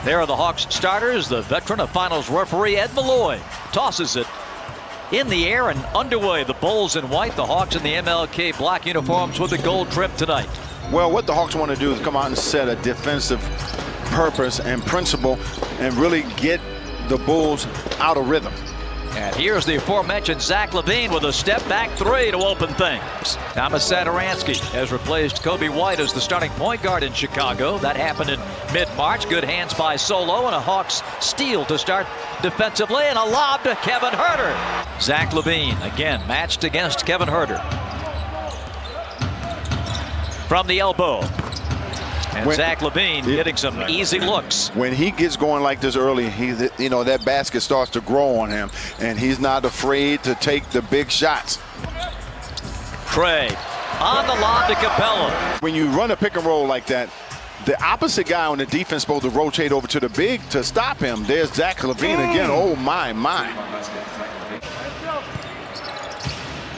There are the Hawks starters. The veteran of finals referee Ed Malloy tosses it in the air and underway. The Bulls in white, the Hawks in the MLK black uniforms with the gold trim tonight. Well, what the Hawks want to do is come out and set a defensive purpose and principle and really get the Bulls out of rhythm. And here's the aforementioned Zach LaVine with a step-back three to open things. Thomas Satoransky has replaced Kobe White as the starting point guard in Chicago. That happened in mid-March. Good hands by Solo and a Hawks steal to start defensively and a lob to Kevin Huerter. Zach LaVine again matched against Kevin Huerter. From the elbow. And Zach LaVine getting some easy looks. When he gets going like this early, that basket starts to grow on him, and he's not afraid to take the big shots. Trey on the lob to Capella. When you run a pick and roll like that, the opposite guy on the defense is supposed to rotate over to the big to stop him. There's Zach LaVine again. Oh, my.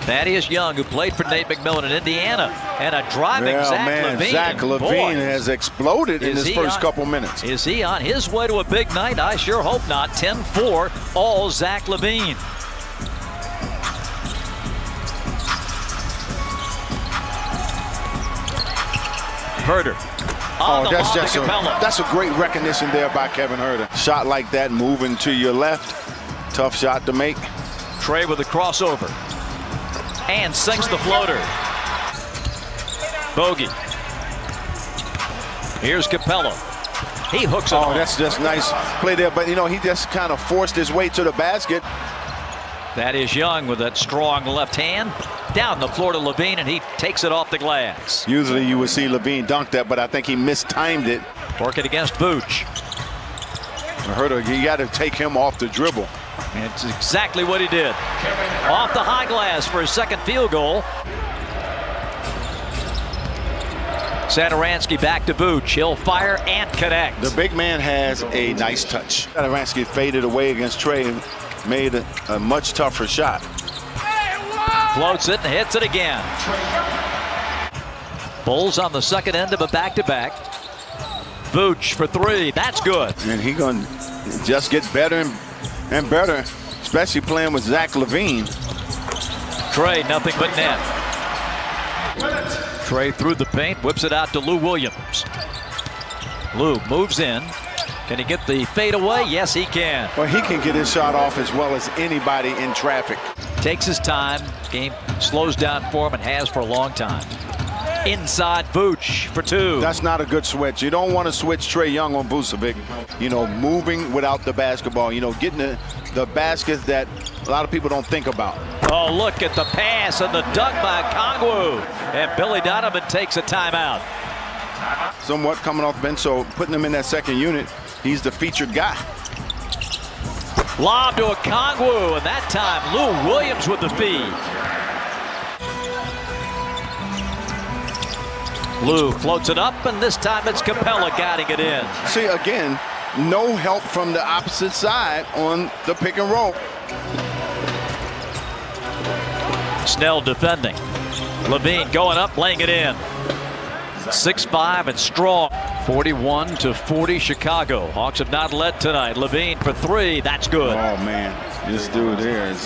Thaddeus Young, who played for Nate McMillan in Indiana, and a driving Zach LaVine. Zach LaVine has exploded in his first couple minutes. Is he on his way to a big night? I sure hope not. 10-4, all Zach LaVine. Huerter. That's a great recognition there by Kevin Huerter. Shot like that, moving to your left. Tough shot to make. Trey with a crossover. And sinks the floater. Bogey. Here's Capella. He hooks it home. That's just nice play there, but he just kind of forced his way to the basket. That is Young with that strong left hand. Down the floor to LaVine, and he takes it off the glass. Usually you would see LaVine dunk that, but I think he mistimed it. Working against Vooch. Huerter, you got to take him off the dribble. And it's exactly what he did. Off the high glass for his second field goal. Satoransky back to Vooch. He'll fire and connect. The big man has a nice touch. Satoransky faded away against Trey and made a much tougher shot. Floats it and hits it again. Bulls on the second end of a back-to-back. Vooch for three. That's good. And he's going to just get better and better, especially playing with Zach LaVine. Trey, nothing but net. Trey through the paint, whips it out to Lou Williams. Lou moves in. Can he get the fade away? Yes, he can. Well, he can get his shot off as well as anybody in traffic. Takes his time. Game slows down for him and has for a long time. Inside Vooch for two. That's not a good switch. You don't want to switch Trey Young on Vucevic. Moving without the basketball. Getting the baskets that a lot of people don't think about. Oh, look at the pass and the dunk by Kongwu. And Billy Donovan takes a timeout. Somewhat coming off the bench, so putting him in that second unit, he's the featured guy. Lob to a Kongwu, and that time Lou Williams with the feed. Lou floats it up, and this time it's Capella guiding it in. See, again, no help from the opposite side on the pick and roll. Snell defending. LaVine going up, laying it in. 6'5" and strong. 41-40 Chicago. Hawks have not led tonight. LaVine for three. That's good. Oh, man. This dude here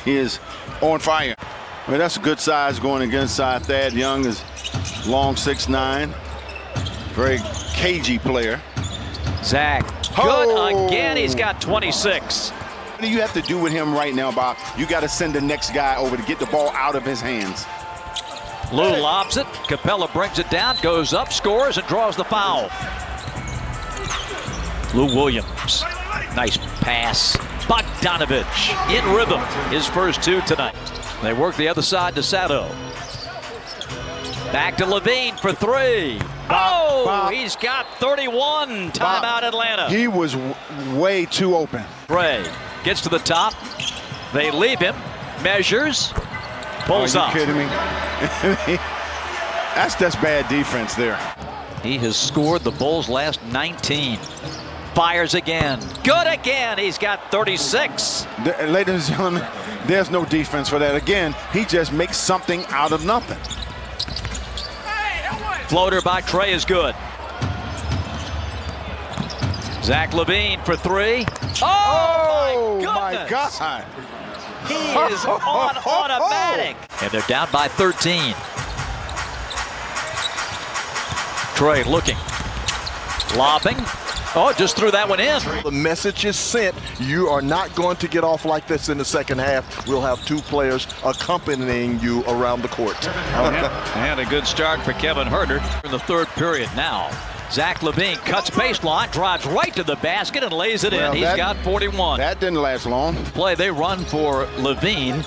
is on fire. I mean, that's a good size going against Thad Young is long 6'9". Very cagey player. Zach. Good again. He's got 26. What do you have to do with him right now, Bob? You got to send the next guy over to get the ball out of his hands. Lou lobs it. Capella brings it down, goes up, scores, and draws the foul. Lou Williams. Nice pass. Bogdanovich in rhythm. His first two tonight. They work the other side to Sato. Back to LaVine for three. Bob. He's got 31. Timeout Atlanta. He was way too open. Ray gets to the top. They leave him. Measures. Pulls up. Are you kidding me? That's bad defense there. He has scored the Bulls' last 19. Fires again. Good again. He's got 36. Ladies and gentlemen, there's no defense for that. Again, he just makes something out of nothing. Floater by Trey is good. Zach LaVine for three. Oh my God. He is on automatic. And they're down by 13. Trey looking. Lobbing. Oh, just threw that one in. The message is sent. You are not going to get off like this in the second half. We'll have two players accompanying you around the court. And a good start for Kevin Huerter in the third period now. Zach LaVine cuts baseline, drives right to the basket and lays it in. He's got 41. That didn't last long. Play they run for LaVine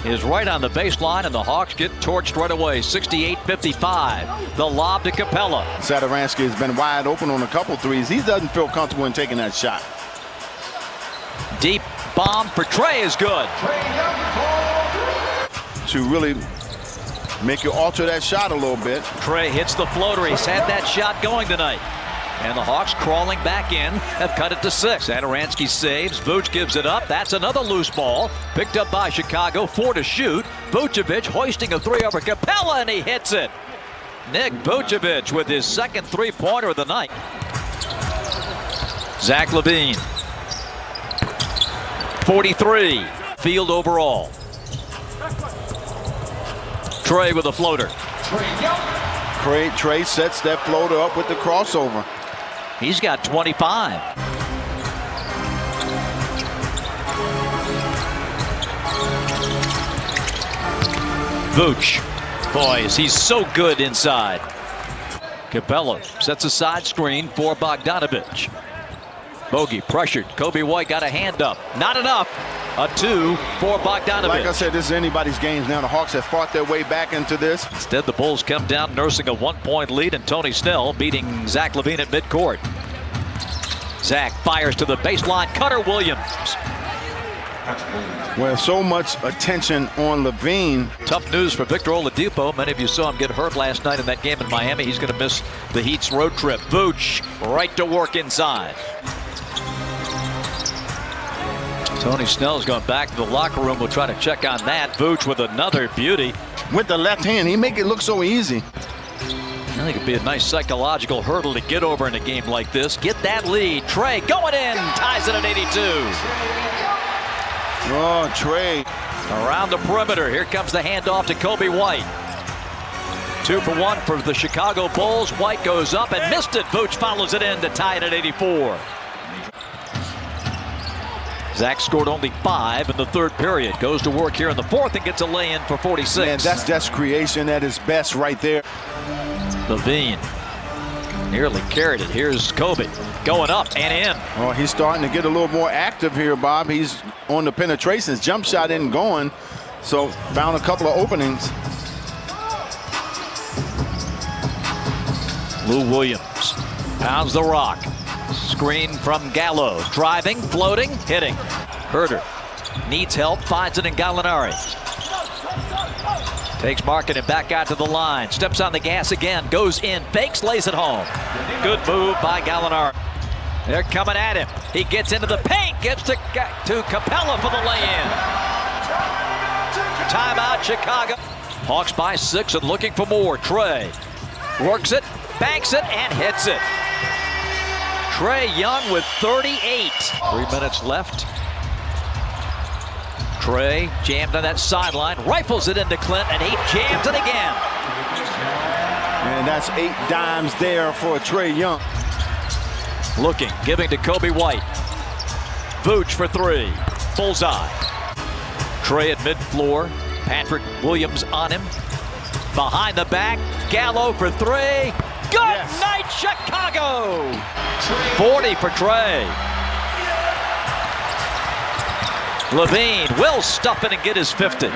is right on the baseline, and the Hawks get torched right away. 68-55. The lob to Capella. Satoransky has been wide open on a couple threes. He doesn't feel comfortable in taking that shot. Deep bomb for Trey is good. To really make you alter that shot a little bit. Trey hits the floater. He's had that shot going tonight. And the Hawks crawling back in, have cut it to 6. Satoransky saves. Vooch gives it up. That's another loose ball. Picked up by Chicago. 4 to shoot. Vucevic hoisting a 3 over Capella, and he hits it. Nick Vucevic with his second three-pointer of the night. Zach LaVine. 43. Field overall. Trey with a floater. Trey sets that floater up with the crossover. He's got 25. Vooch. Boys, he's so good inside. Capella sets a side screen for Bogdanovich. Bogey pressured. Kobe White got a hand up. Not enough. A 2 for Bogdanovich. Like I said, this is anybody's game now. The Hawks have fought their way back into this. Instead, the Bulls come down nursing a 1-point lead, and Tony Snell beating Zach LaVine at midcourt. Zach fires to the baseline. Cutter Williams. Well, so much attention on LaVine. Tough news for Victor Oladipo. Many of you saw him get hurt last night in that game in Miami. He's going to miss the Heat's road trip. Vooch right to work inside. Tony Snell's going back to the locker room. We'll try to check on that. Vooch with another beauty. With the left hand, he make it look so easy. I think it'd be a nice psychological hurdle to get over in a game like this. Get that lead. Trey going in. Ties it at 82. Oh, Trey. Around the perimeter. Here comes the handoff to Kobe White. 2 for 1 for the Chicago Bulls. White goes up and missed it. Vooch follows it in to tie it at 84. Zach scored only 5 in the third period. Goes to work here in the fourth and gets a lay-in for 46. Man, that's creation at its best right there. LaVine nearly carried it. Here's Kobe going up and in. Oh, he's starting to get a little more active here, Bob. He's on the penetration. His jump shot isn't going, so found a couple of openings. Lou Williams pounds the rock. Screen from Gallo. Driving, floating, hitting. Huerter needs help, finds it in Gallinari. Takes Markkanen back out to the line. Steps on the gas again. Goes in, fakes, lays it home. Good move by Gallinari. They're coming at him. He gets into the paint. Gives to Capella for the lay-in. Timeout, Chicago. Hawks by 6 and looking for more. Trey works it, banks it, and hits it. Trey Young with 38. 3 minutes left. Trey jammed on that sideline, rifles it into Clint, and he jams it again. And that's 8 dimes there for Trey Young. Looking, giving to Kobe White. Vooch for 3. Bullseye. Trey at mid-floor. Patrick Williams on him. Behind the back. Gallo for 3. Good night, Chicago! 40 for Trey. LaVine will stuff it and get his 50.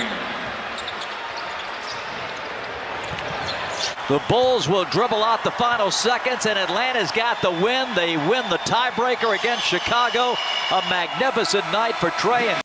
The Bulls will dribble out the final seconds, and Atlanta's got the win. They win the tiebreaker against Chicago. A magnificent night for Trey, and